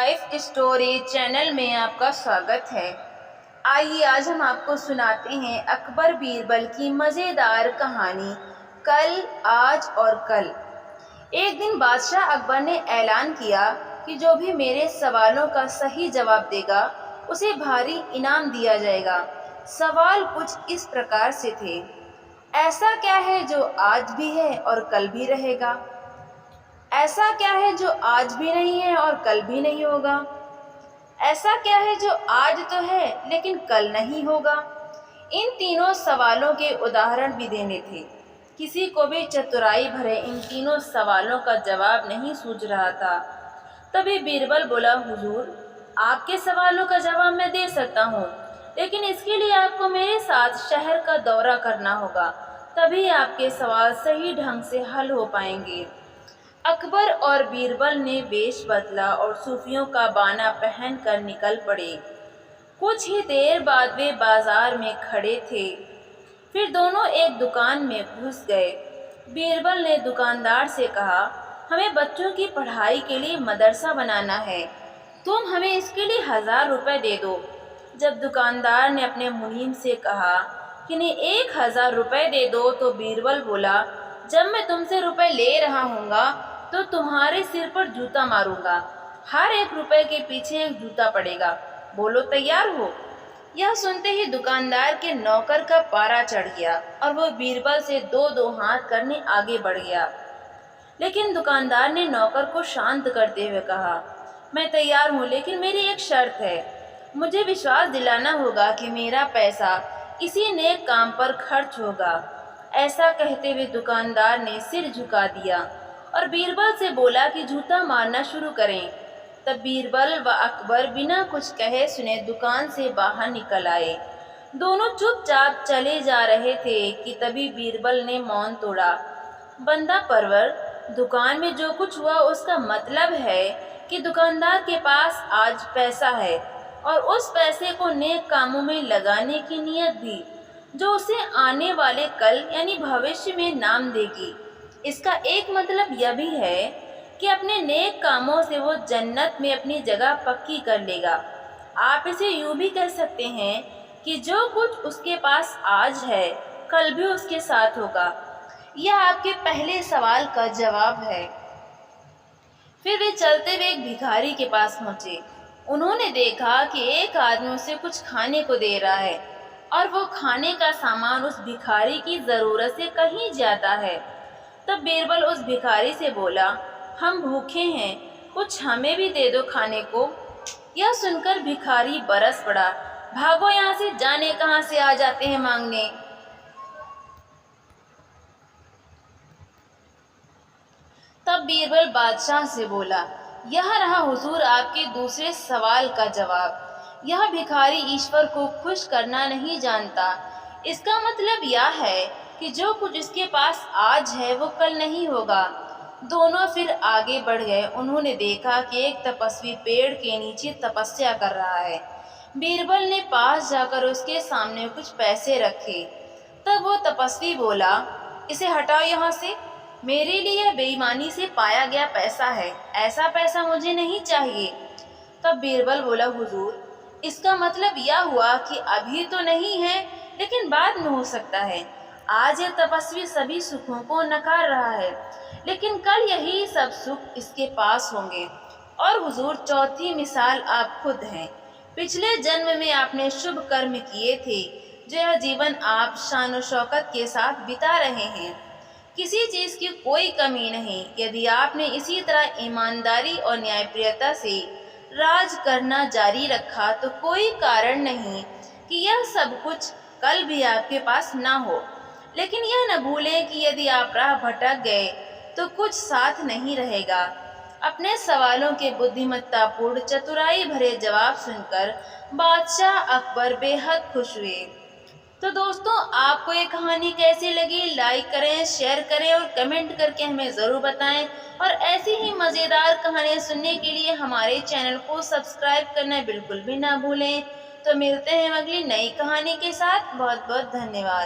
Life story channel में आपका स्वागत है। आइए आज हम आपको सुनाते हैं अकबर बीरबल की मज़ेदार कहानी कल, आज और कल। एक दिन बादशाह अकबर ने ऐलान किया कि जो भी मेरे सवालों का सही जवाब देगा उसे भारी इनाम दिया जाएगा। सवाल कुछ इस प्रकार से थे। ऐसा क्या है जो आज भी है और कल भी रहेगा? ऐसा क्या है जो आज भी नहीं है और कल भी नहीं होगा? ऐसा क्या है जो आज तो है लेकिन कल नहीं होगा? इन तीनों सवालों के उदाहरण भी देने थे। किसी को भी चतुराई भरे इन तीनों सवालों का जवाब नहीं सूझ रहा था। तभी बीरबल बोला, हुजूर, आपके सवालों का जवाब मैं दे सकता हूँ, लेकिन इसके लिए आपको मेरे साथ शहर का दौरा करना होगा, तभी आपके सवाल सही ढंग से हल हो पाएंगे। अकबर और बीरबल ने वेश बदला और सूफियों का बाना पहनकर निकल पड़े। कुछ ही देर बाद वे बाजार में खड़े थे। फिर दोनों एक दुकान में घुस गए। बीरबल ने दुकानदार से कहा, हमें बच्चों की पढ़ाई के लिए मदरसा बनाना है, तुम हमें इसके लिए 1000 रुपये दे दो। जब दुकानदार ने अपने मुनीम से कहा कि नहीं 1000 रुपये दे दो, तो बीरबल बोला, जब मैं तुमसे रुपए ले रहा हूँगा तो तुम्हारे सिर पर जूता मारूंगा। हर 1 रुपए के पीछे एक जूता पड़ेगा। बोलो, तैयार हो? यह सुनते ही दुकानदार के नौकर का पारा चढ़ गया और वो बीरबल से 2-2 हाथ करने आगे बढ़ गया। लेकिन दुकानदार ने नौकर को शांत करते हुए कहा, मैं तैयार हूँ, लेकिन मेरी एक शर्त है। मुझे विश्वास दिलाना होगा कि मेरा पैसा इसी नेक काम पर खर्च होगा। ऐसा कहते हुए दुकानदार ने सिर झुका दिया और बीरबल से बोला कि जूता मारना शुरू करें। तब बीरबल व अकबर बिना कुछ कहे सुने दुकान से बाहर निकल आए। दोनों चुपचाप चले जा रहे थे कि तभी बीरबल ने मौन तोड़ा। बंदा परवर, दुकान में जो कुछ हुआ उसका मतलब है कि दुकानदार के पास आज पैसा है और उस पैसे को नेक कामों में लगाने की नीयत भी, जो उसे आने वाले कल यानी भविष्य में नाम देगी। इसका एक मतलब यह भी है कि अपने नेक कामों से वो जन्नत में अपनी जगह पक्की कर लेगा। आप इसे यूँ भी कह सकते हैं कि जो कुछ उसके पास आज है कल भी उसके साथ होगा। यह आपके पहले सवाल का जवाब है। फिर वे चलते हुए एक भिखारी के पास पहुँचे। उन्होंने देखा कि एक आदमी उसे कुछ खाने को दे रहा है और वो खाने का सामान उस भिखारी की ज़रूरत से कहीं ज़्यादा है। तब बीरबल उस भिखारी से बोला, हम भूखे हैं, कुछ हमें भी दे दो खाने को। यह सुनकर भिखारी बरस पड़ा, भागो यहाँ से, जाने कहाँ से आ जाते हैं मांगने। तब बीरबल बादशाह से बोला, यह रहा हुजूर आपके दूसरे सवाल का जवाब। यह भिखारी ईश्वर को खुश करना नहीं जानता। इसका मतलब यह है कि जो कुछ इसके पास आज है वो कल नहीं होगा। दोनों फिर आगे बढ़ गए। उन्होंने देखा कि एक तपस्वी पेड़ के नीचे तपस्या कर रहा है। बीरबल ने पास जाकर उसके सामने कुछ पैसे रखे। तब वो तपस्वी बोला, इसे हटाओ यहाँ से, मेरे लिए बेईमानी से पाया गया पैसा है, ऐसा पैसा मुझे नहीं चाहिए। तब बीरबल बोला, हुजूर, इसका मतलब यह हुआ कि अभी तो नहीं है लेकिन बाद में हो सकता है। आज यह तपस्वी सभी सुखों को नकार रहा है, लेकिन कल यही सब सुख इसके पास होंगे। और हुजूर, चौथी मिसाल आप खुद हैं। पिछले जन्म में आपने शुभ कर्म किए थे, जो यह जीवन आप शान और शौकत के साथ बिता रहे हैं। किसी चीज़ की कोई कमी नहीं। यदि आपने इसी तरह ईमानदारी और न्यायप्रियता से राज करना जारी रखा तो कोई कारण नहीं कि यह सब कुछ कल भी आपके पास ना हो। लेकिन यह न भूलें कि यदि आप राह भटक गए तो कुछ साथ नहीं रहेगा। अपने सवालों के बुद्धिमत्तापूर्ण चतुराई भरे जवाब सुनकर बादशाह अकबर बेहद खुश हुए। तो दोस्तों, आपको ये कहानी कैसी लगी? लाइक करें, शेयर करें और कमेंट करके हमें ज़रूर बताएं। और ऐसी ही मज़ेदार कहानियाँ सुनने के लिए हमारे चैनल को सब्सक्राइब करना बिल्कुल भी ना भूलें। तो मिलते हैं अगली नई कहानी के साथ। बहुत बहुत धन्यवाद।